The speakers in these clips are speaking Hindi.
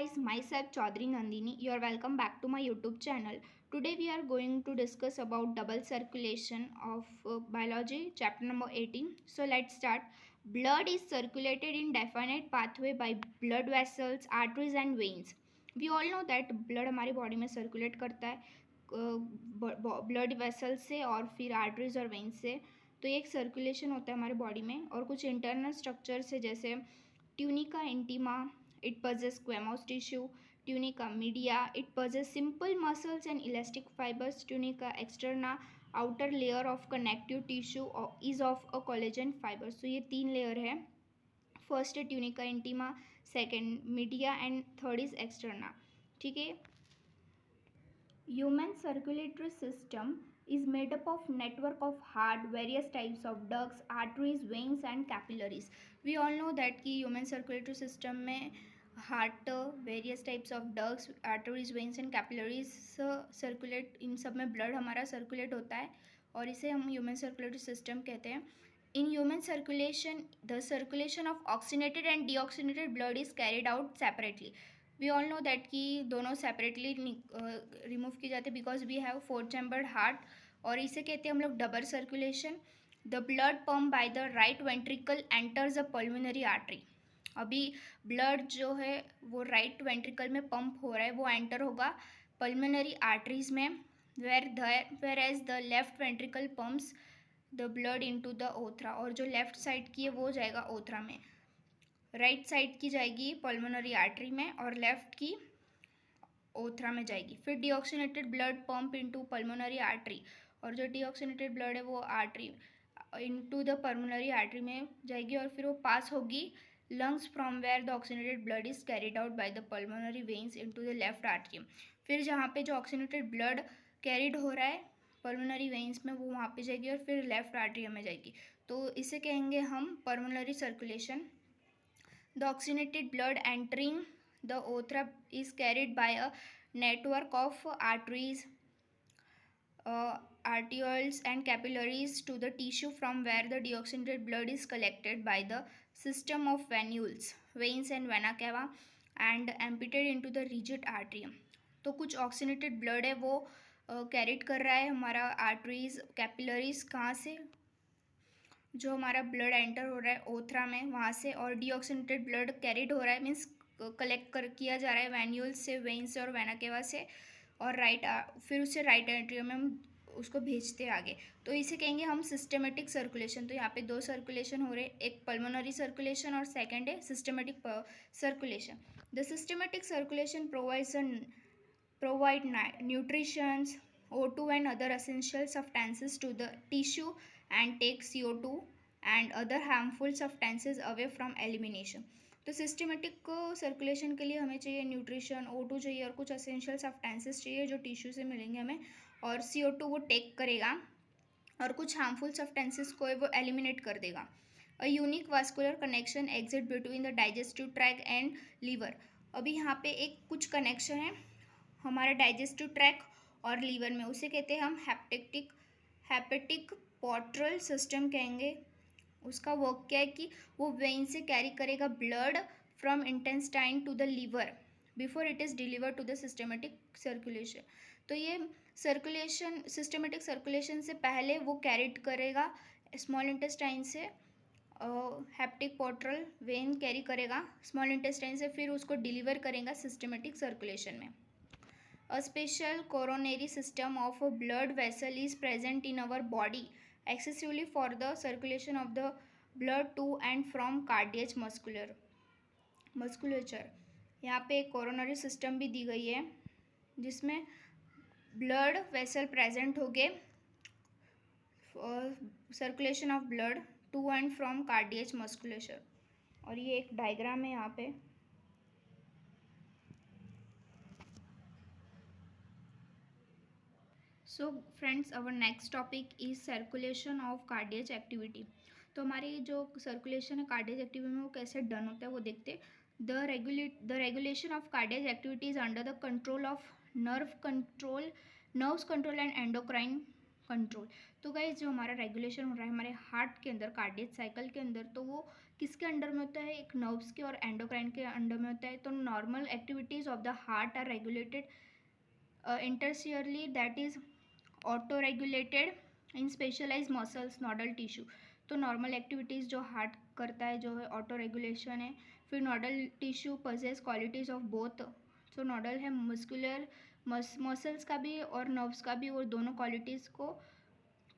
guys, myself Chaudhary Nandini. You are welcome back to my YouTube channel. Today we are going to discuss about double circulation of biology, chapter number 18. So let's start. Blood is circulated in definite pathway by blood vessels, arteries and veins. We all know that blood हमारी बॉडी में सर्कुलेट करता है ब्लड वेसल से और फिर आर्टरीज और वेन्स से. तो ये एक सर्कुलेशन होता है हमारे बॉडी में और कुछ इंटरनल स्ट्रक्चर्स है जैसे tunica intima. It possesses squamous tissue. Tunica media. It possesses simple muscles and elastic fibers. Tunica externa, outer layer of connective tissue is of a collagen fiber. So ये तीन लेयर है. फर्स्ट है tunica intima, second media and third is externa. ठीक है. Human circulatory system is made up of network of heart, various types of ducts, arteries, veins and capillaries. We all know that कि human circulatory system में heart, various types of ducts, arteries, veins and capillaries circulate, इन सब में ब्लड हमारा सर्कुलेट होता है और इसे हम ह्यूमन सर्कुलेटरी सिस्टम कहते हैं. In human circulation the circulation of oxygenated and deoxygenated blood is carried out separately. We all know that कि दोनों सेपरेटली रिमूव की जाते हैं because we have 4 chambered heart और इसे कहते हैं हम लोग double circulation. The blood pump by the right ventricle enters a pulmonary artery. अभी ब्लड जो है वो राइट वेंट्रिकल में पंप हो रहा है, वो एंटर होगा पल्मोनरी आर्टरीज में. Where as the left ventricle pumps the blood into the ओथरा. और जो लेफ्ट साइड की है वो जाएगा ओथरा में. राइट साइड की जाएगी पल्मोनरी आर्टरी में और लेफ्ट की ओथरा में जाएगी. फिर deoxygenated blood pump into pulmonary artery और जो डीऑक्सीनेटेड ब्लड है वो artery into the pulmonary artery में जाएगी और फिर वो पास होगी lungs from where the oxygenated blood is carried out by the pulmonary veins into the left atrium. फिर जहाँ पे जो ऑक्सीनेटेड ब्लड कैरिड हो रहा है पल्मोनरी वेन्स में वो वहाँ पे जाएगी और फिर लेफ्ट आर्ट्रियम में जाएगी. तो इसे कहेंगे हम pulmonary circulation. The oxygenated blood entering the othra is carried by a network of arteries, arterioles and capillaries to the tissue from where the deoxygenated blood is collected by the system of venules, veins and vena cava and emptied into the rigid atrium. तो कुछ ऑक्सीनेटेड ब्लड है वो कैरिड कर रहा है हमारा आर्टरीज कैपिलरीज कहाँ से, जो हमारा ब्लड एंटर हो रहा है ओथरा में वहाँ से, और डीऑक्सीनेटेड ब्लड कैरिड हो रहा है मीन्स कलेक्ट किया जा रहा है वैन्यूल्स से, वेन्स से और वेना केवा से और फिर उससे राइट एट्रियम में हम उसको भेजते हैं आगे. तो इसे कहेंगे हम सिस्टमेटिक सर्कुलेशन. तो यहाँ पे दो सर्कुलेशन हो रहे हैं, एक पल्मोनरी सर्कुलेशन और सेकेंड है systematic circulation. The systematic circulation provide nutritions, O2 and other essential substances to the tissue and take CO2 and other harmful substances away from elimination. तो सिस्टमेटिक सर्कुलेशन के लिए हमें चाहिए न्यूट्रिशन, O2 चाहिए और कुछ असेंशियल सब्सटेंसेस चाहिए जो टिश्यू से मिलेंगे हमें, और CO2 वो टेक करेगा और कुछ हार्मफुल सब्सटेंसेस को वो एलिमिनेट कर देगा. A unique vascular connection exit between the digestive track and liver. अभी यहाँ पे एक कुछ कनेक्शन है हमारा डाइजेस्टिव ट्रैक और लीवर में, उसे कहते हैं हम हेपेटिक पोर्टल सिस्टम कहेंगे. उसका वर्क क्या है कि वो वेन से कैरी करेगा blood from intestine to the liver before it is deliver to the systematic circulation. तो ये सर्कुलेशन सिस्टमेटिक सर्कुलेशन से पहले वो कैरिड करेगा स्मॉल इंटेस्टाइन से, हेपेटिक पोर्टल वेन कैरी करेगा स्मॉल इंटेस्टाइन से, फिर उसको डिलीवर करेगा सिस्टमेटिक सर्कुलेशन में. A special coronary system of a blood vessel is present in our body excessively for the circulation of the blood to and from cardiac musculature. यहाँ पे एक कोरोनरी सिस्टम भी दी गई है जिसमें ब्लड वेसल प्रेजेंट हो गए circulation of blood to and from cardiac musculature. और ये एक डायग्राम है यहाँ पे. So friends, our next topic is circulation of cardiac activity. तो हमारी जो सर्कुलेशन है कार्डियक एक्टिविटी में वो कैसे डन होता है वो देखते. The regulation of cardiac activity is under the control of nerves control and endocrine control. तो गाइस जो हमारा रेगुलेशन हो रहा है हमारे हार्ट के अंदर, कार्डियक साइकिल के अंदर, तो वो किसके अंडर में होता है? एक नर्व्स के और एंडोक्राइन के अंडर में होता है। तो normal activities of the heart are regulated intrinsically, that is auto regulated in specialise muscles nodal tissue. तो नॉर्मल एक्टिविटीज़ जो हार्ट करता है जो है ऑटो रेगुलेशन है। फिर nodal tissue possesses qualities of both. So nodal है मस्कुलर मसल्स का भी और नर्व्स का भी, वो दोनों क्वालिटीज़ को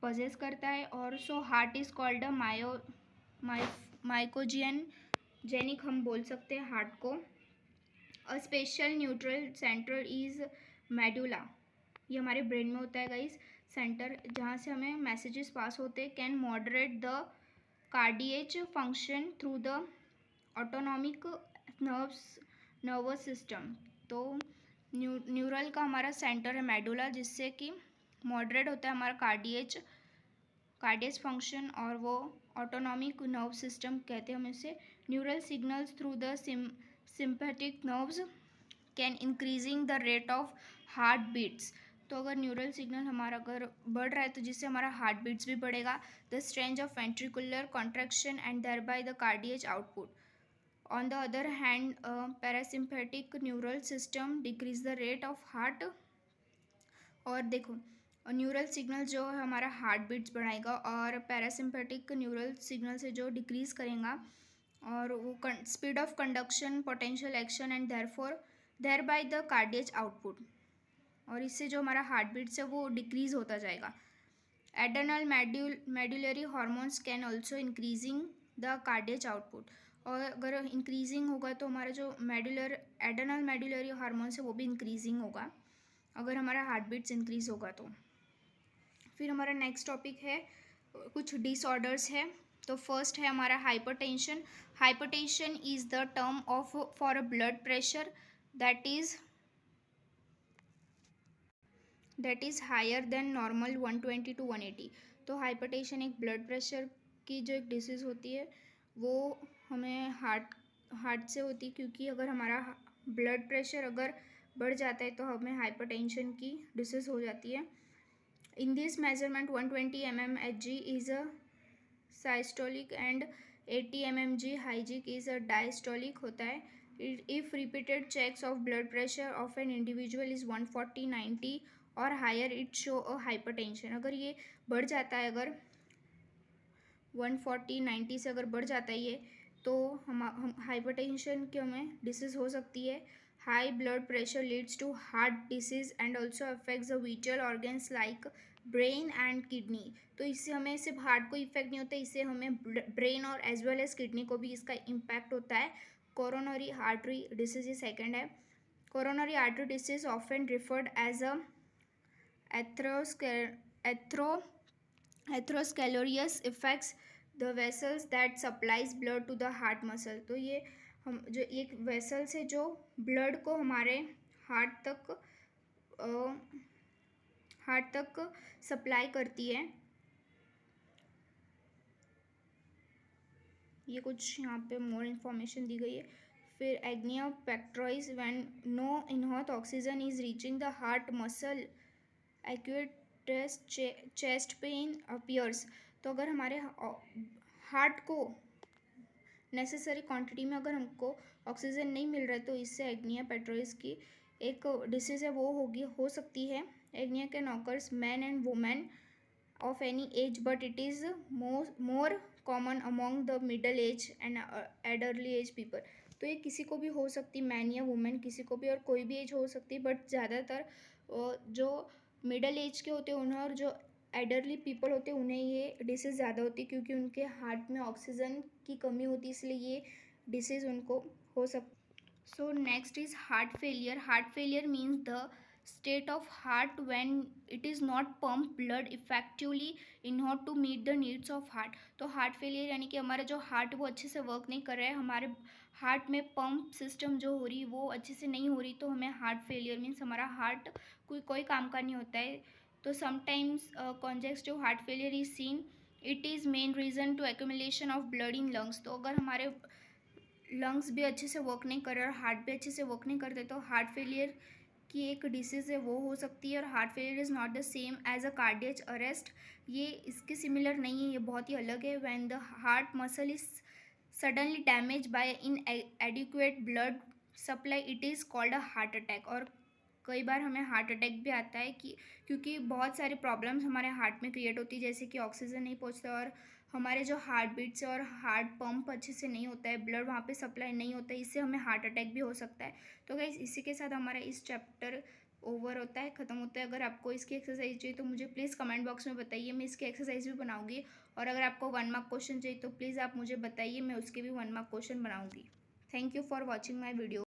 पजेस करता है। और so heart is called a myogenic हम बोल सकते हैं हार्ट को। A special neutral centre is medulla, ये हमारे ब्रेन में होता है गाइस सेंटर, जहाँ से हमें मैसेजेस पास होते हैं। Can moderate the cardiac function through the autonomic nervous system. तो न्यूरल का हमारा सेंटर है मेडुला, जिससे कि मॉडरेट होता है हमारा कार्डियक फंक्शन, और वो ऑटोनॉमिक नर्व सिस्टम कहते हैं हम इसे। Neural signals through the sympathetic nerves can increasing the rate of heart beats. तो अगर न्यूरल सिग्नल हमारा अगर बढ़ रहा है तो जिससे हमारा हार्ट बीट्स भी बढ़ेगा। The strength of ventricular contraction and thereby the cardiac output. On the other hand parasympathetic neural system decrease the rate of heart. और देखो न्यूरल सिग्नल जो है हमारा हार्ट बीट्स बढ़ाएगा, और पैरासिम्पैथिक न्यूरल सिग्नल से जो डिक्रीज करेगा, और वो speed of conduction, potential action and thereby the cardiac output. और इससे जो हमारा हार्ट बीट्स है वो डिक्रीज होता जाएगा। Adrenal medullary hormones can also increasing the cardiac output. और अगर इंक्रीजिंग होगा तो हमारा जो एडर्नल मेडुलरी हार्मोन्स है वो भी इंक्रीजिंग होगा अगर हमारा हार्ट बीट्स इंक्रीज होगा तो। फिर हमारा नेक्स्ट टॉपिक है कुछ डिसऑर्डर्स है। तो फर्स्ट है हमारा hypertension. Hypertension is the term of for a blood pressure that is higher than normal 120 to 180। तो हाइपरटेंशन एक ब्लड प्रेशर की जो एक डिसीज़ होती है वो हमें हार्ट से होती है, क्योंकि अगर हमारा ब्लड प्रेशर अगर बढ़ जाता है तो हमें हाइपरटेंशन की डिसीज़ हो जाती है। In this measurement 120 mmHg is a systolic and 80 mmG हाइजिक इज़ अ डायस्टोलिक होता है। If repeated checks of blood pressure of an individual is 140, 90 और higher it show a hypertension. अगर ये बढ़ जाता है, अगर 140, 90 से अगर बढ़ जाता है ये, तो हम हाइपरटेंशन की हमें डिसीज़ हो सकती है। High blood pressure leads to heart disease and also affects the vital organs like brain and kidney. तो इससे हमें सिर्फ हार्ट को इफेक्ट नहीं होता, इससे हमें ब्रेन और एज वेल एज किडनी को भी इसका इम्पैक्ट होता है। कोरोनरी आर्टरी डिसीज ये सेकेंड है। Coronary artery disease often referred as a atherosclerosis affects the vessels that supplies blood to the heart muscle। तो ये हम जो एक वेसल्स है जो ब्लड को हमारे हार्ट तक सप्लाई करती है। ये कुछ यहाँ पे मोर इन्फॉर्मेशन दी गई है। फिर एग्निया pectoris when no enough oxygen is reaching the heart muscle acute chest pain appears. तो अगर हमारे हार्ट को नेसेसरी क्वांटिटी में अगर हमको ऑक्सीजन नहीं मिल रहा है तो इससे एग्निया पेट्रोइस की एक डिसीज़ है वो हो सकती है। एग्निया can occurs man and women of any age, but it is more common among the middle age and elderly age people. तो ये किसी को भी हो सकती, मैन या वुमेन किसी को भी, और कोई भी एज हो सकती है, बट ज़्यादातर जो मिडल एज के होते हैं उन्हें, और जो एडर्ली पीपल होते हैं उन्हें ये डिसीज़ ज़्यादा होती है, क्योंकि उनके हार्ट में ऑक्सीजन की कमी होती है, इसलिए ये डिसीज़ उनको हो सकती। So next is heart failure. Heart failure means the state of heart when it is not pump blood effectively in order to meet the needs of heart। तो हार्ट फेलियर यानी कि हमारा जो हार्ट वो अच्छे से वर्क नहीं कर रहा है, हमारे हार्ट में पंप सिस्टम जो हो रही है वो अच्छे से नहीं हो रही, तो हमें हार्ट फेलियर मीन्स हमारा हार्ट कोई काम का नहीं होता है। तो sometimes congestive heart failure is seen, it is main reason to accumulation of blood in lungs. तो अगर हमारे लंग्स भी अच्छे से वर्क नहीं कर रहे और हार्ट भी अच्छे से वर्क नहीं करते तो हार्ट फेलियर की एक डिसीज़ है वो हो सकती है, और heart failure is not the same as a cardiac arrest, ये इसके सिमिलर नहीं है, ये बहुत ही अलग है। When the heart muscle is suddenly damage bye in adequate blood supply it is called a heart attack. और कई बार हमें हार्ट अटैक भी आता है कि क्योंकि बहुत सारी प्रॉब्लम्स हमारे हार्ट में क्रिएट होती है, जैसे कि ऑक्सीजन नहीं पहुंचता, और हमारे जो हार्ट बीट्स और हार्ट पंप अच्छे से नहीं होता है, ब्लड वहाँ पे सप्लाई नहीं होता है, इससे हमें हार्ट अटैक भी हो सकता है। तो गाइस इसी के साथ हमारा इस चैप्टर ओवर होता है, ख़त्म होता है। अगर आपको इसकी एक्सरसाइज चाहिए तो मुझे प्लीज़ कमेंट बॉक्स में बताइए, मैं इसकी एक्सरसाइज भी बनाऊंगी। और अगर आपको 1 मार्क क्वेश्चन चाहिए तो प्लीज़ आप मुझे बताइए, मैं उसके भी 1 मार्क क्वेश्चन बनाऊंगी। Thank you for watching my video.